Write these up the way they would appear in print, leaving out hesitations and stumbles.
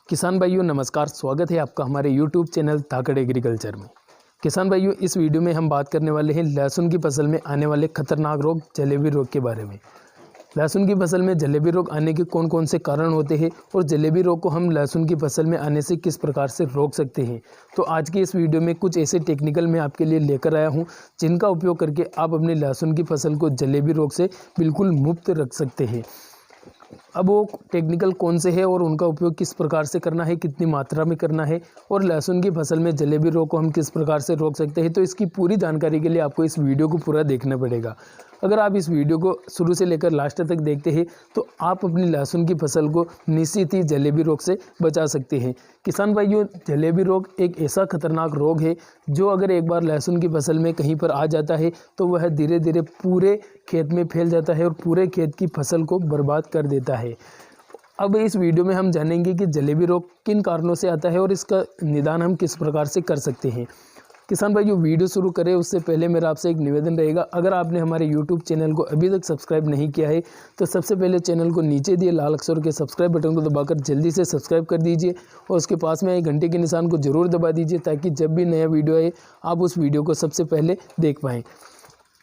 किसान भाइयों नमस्कार, स्वागत है आपका हमारे YouTube चैनल धाकड़ एग्रीकल्चर में। किसान भाइयों, इस वीडियो में हम बात करने वाले हैं लहसुन की फसल में आने वाले खतरनाक रोग जलेबी रोग के बारे में। लहसुन की फसल में जलेबी रोग आने के कौन कौन से कारण होते हैं और जलेबी रोग को हम लहसुन की फसल में आने से किस प्रकार से रोक सकते हैं। तो आज की इस वीडियो में कुछ ऐसे टेक्निकल मैं आपके लिए लेकर आया हूँ जिनका उपयोग करके आप अपने लहसुन की फसल को जलेबी रोग से बिल्कुल मुक्त रख सकते हैं। अब वो टेक्निकल कौन से है और उनका उपयोग किस प्रकार से करना है, कितनी मात्रा में करना है और लहसुन की फसल में जलेबी रोग को हम किस प्रकार से रोक सकते हैं, तो इसकी पूरी जानकारी के लिए आपको इस वीडियो को पूरा देखना पड़ेगा। अगर आप इस वीडियो को शुरू से लेकर लास्ट तक देखते हैं तो आप अपनी लहसुन की फसल को निश्चित ही जलेबी रोग से बचा सकते हैं। किसान भाइयों, जलेबी रोग एक ऐसा खतरनाक रोग है जो अगर एक बार लहसुन की फसल में कहीं पर आ जाता है तो वह धीरे धीरे पूरे खेत में फैल जाता है और पूरे खेत की फसल को बर्बाद कर देता है। अब इस वीडियो में हम जानेंगे कि जलेबी रोग किन कारणों से आता है और इसका निदान हम किस प्रकार से कर सकते हैं। किसान भाई, जो वीडियो शुरू करें उससे पहले मेरा आपसे एक निवेदन रहेगा, अगर आपने हमारे YouTube चैनल को अभी तक सब्सक्राइब नहीं किया है तो सबसे पहले चैनल को नीचे दिए लाल अक्षर के सब्सक्राइब बटन को दबाकर जल्दी से सब्सक्राइब कर दीजिए और उसके पास में आए घंटे के निशान को जरूर दबा दीजिए ताकि जब भी नया वीडियो आए आप उस वीडियो को सबसे पहले देख पाएँ।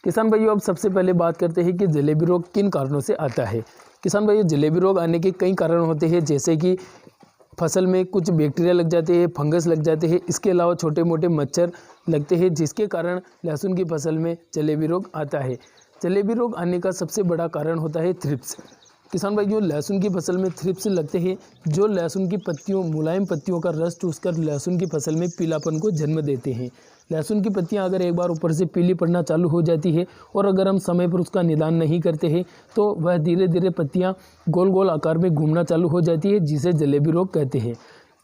किसान भाइयों, अब सबसे पहले बात करते हैं कि जलेबी रोग किन कारणों से आता है। किसान भाइयों, जलेबी रोग आने के कई कारण होते हैं, जैसे कि फसल में कुछ बैक्टीरिया लग जाते हैं, फंगस लग जाते हैं, इसके अलावा छोटे मोटे मच्छर लगते हैं जिसके कारण लहसुन की फसल में जलेबी रोग आता है। जलेबी रोग आने का सबसे बड़ा कारण होता है थ्रिप्स। किसान भाइयों, लहसुन की फसल में थ्रिप्स लगते हैं जो लहसुन की पत्तियों, मुलायम पत्तियों का रस चूसकर लहसुन की फसल में पीलापन को जन्म देते हैं। लहसुन की पत्तियां अगर एक बार ऊपर से पीली पड़ना चालू हो जाती है और अगर हम समय पर उसका निदान नहीं करते हैं तो वह धीरे धीरे पत्तियां गोल गोल आकार में घूमना चालू हो जाती है, जिसे जलेबी रोग कहते हैं।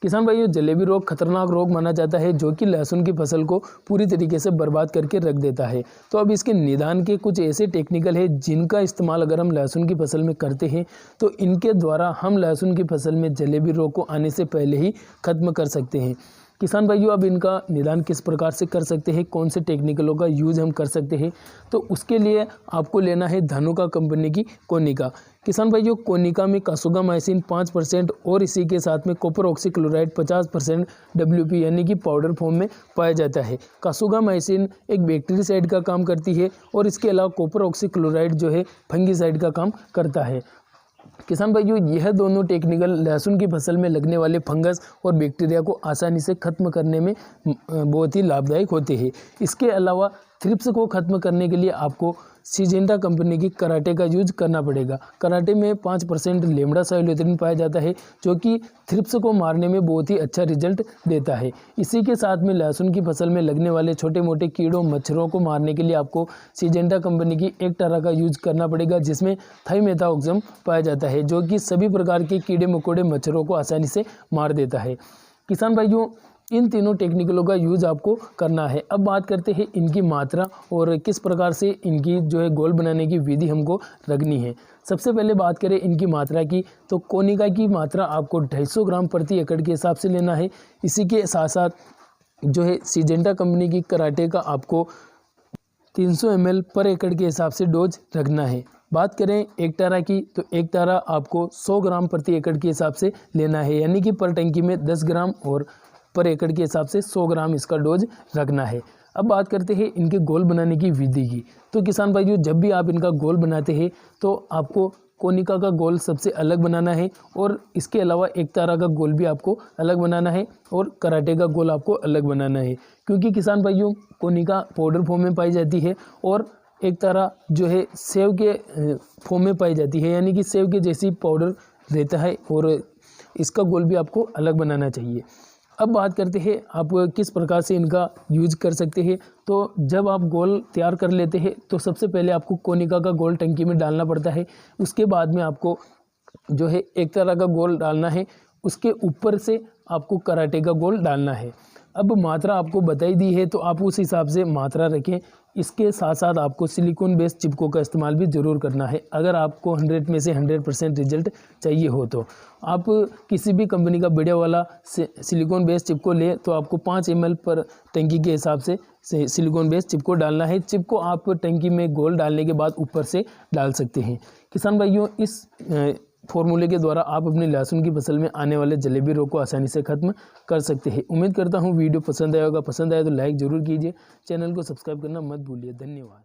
किसान भाइयों, जलेबी रोग खतरनाक रोग माना जाता है जो कि लहसुन की फसल को पूरी तरीके से बर्बाद करके रख देता है। तो अब इसके निदान के कुछ ऐसे टेक्निकल है जिनका इस्तेमाल अगर हम लहसुन की फसल में करते हैं तो इनके द्वारा हम लहसुन की फसल में जलेबी रोग को आने से पहले ही खत्म कर सकते हैं। किसान भाइयों, अब इनका निदान किस प्रकार से कर सकते हैं, कौन से टेक्निकलों का यूज़ हम कर सकते हैं, तो उसके लिए आपको लेना है धानुका कंपनी की कोनिका। किसान भाइयों, कोनिका में कासुगामाइसिन 5% और इसी के साथ में कॉपर ऑक्सीक्लोराइड 50% WP यानी कि पाउडर फॉर्म में पाया जाता है। कासुगामाइसिन एक बैक्टीरियासाइड का काम करती है और इसके अलावा कॉपर ऑक्सीक्लोराइड जो है फंगीसाइड का काम करता है। किसान भाइयों, यह दोनों टेक्निकल लहसुन की फसल में लगने वाले फंगस और बैक्टीरिया को आसानी से खत्म करने में बहुत ही लाभदायक होते हैं। इसके अलावा थ्रिप्स को खत्म करने के लिए आपको सिजेंटा कंपनी की कराटे का यूज करना पड़ेगा। कराटे में 5% लेमड़ा साइलोथेरिन पाया जाता है जो कि थ्रिप्स को मारने में बहुत ही अच्छा रिजल्ट देता है। इसी के साथ में लहसुन की फसल में लगने वाले छोटे मोटे कीड़ों मच्छरों को मारने के लिए आपको सिजेंटा कंपनी की एक तरह का यूज करना पड़ेगा जिसमें थाइमेथाओक्सम पाया जाता है जो कि सभी प्रकार के कीड़े मकोड़े मच्छरों को आसानी से मार देता है। किसान भाइयों, इन तीनों टेक्निकलों का यूज़ आपको करना है। अब बात करते हैं इनकी मात्रा और किस प्रकार से इनकी जो है घोल बनाने की विधि हमको रखनी है। सबसे पहले बात करें इनकी मात्रा की, तो कोनिका की मात्रा आपको 250 ग्राम प्रति एकड़ के हिसाब से लेना है। इसी के साथ साथ जो है सिजेंटा कंपनी की कराटे का आपको 300 ml पर एकड़ के हिसाब से डोज रखना है। बात करें एक तारा की, तो एक तारा आपको 100 ग्राम प्रति एकड़ के हिसाब से लेना है, यानी कि पर टंकी में 10 ग्राम और पर एकड़ के हिसाब से 100 ग्राम इसका डोज रखना है। अब बात करते हैं इनके घोल बनाने की विधि की। तो किसान भाइयों, जब भी आप इनका घोल बनाते हैं तो आपको कोनिका का घोल सबसे अलग बनाना है और इसके अलावा एक तारा का घोल भी आपको अलग बनाना है और कराटे का घोल आपको अलग बनाना है, क्योंकि किसान भाइयों कोनिका पाउडर फॉर्म में पाई जाती है और एक तारा जो है सेव के फॉर्म में पाई जाती है, यानी कि सेव के जैसी पाउडर रहता है और इसका घोल भी आपको अलग बनाना चाहिए। अब बात करते हैं आप किस प्रकार से इनका यूज कर सकते हैं। तो जब आप घोल तैयार कर लेते हैं तो सबसे पहले आपको कोनिका का घोल टंकी में डालना पड़ता है। उसके बाद में आपको जो है एक तरह का घोल डालना है, उसके ऊपर से आपको कराटे का घोल डालना है। अब मात्रा आपको बताई दी है तो आप उस हिसाब से मात्रा रखें। इसके साथ साथ आपको सिलिकॉन बेस्ड चिपको का इस्तेमाल भी ज़रूर करना है। अगर आपको 100 में से 100% रिजल्ट चाहिए हो तो आप किसी भी कंपनी का बढ़िया वाला सिलिकॉन बेस्ड चिपको ले तो आपको 5 ml पर टंकी के हिसाब से सिलिकॉन बेस्ड चिपको डालना है। चिपको आप टंकी में घोल डालने के बाद ऊपर से डाल सकते हैं। किसान भाइयों, इस फॉर्मूले के द्वारा आप अपनी लहसुन की फसल में आने वाले जलेबी रोग को आसानी से खत्म कर सकते हैं। उम्मीद करता हूँ वीडियो पसंद आया होगा। पसंद आया तो लाइक ज़रूर कीजिए, चैनल को सब्सक्राइब करना मत भूलिए। धन्यवाद।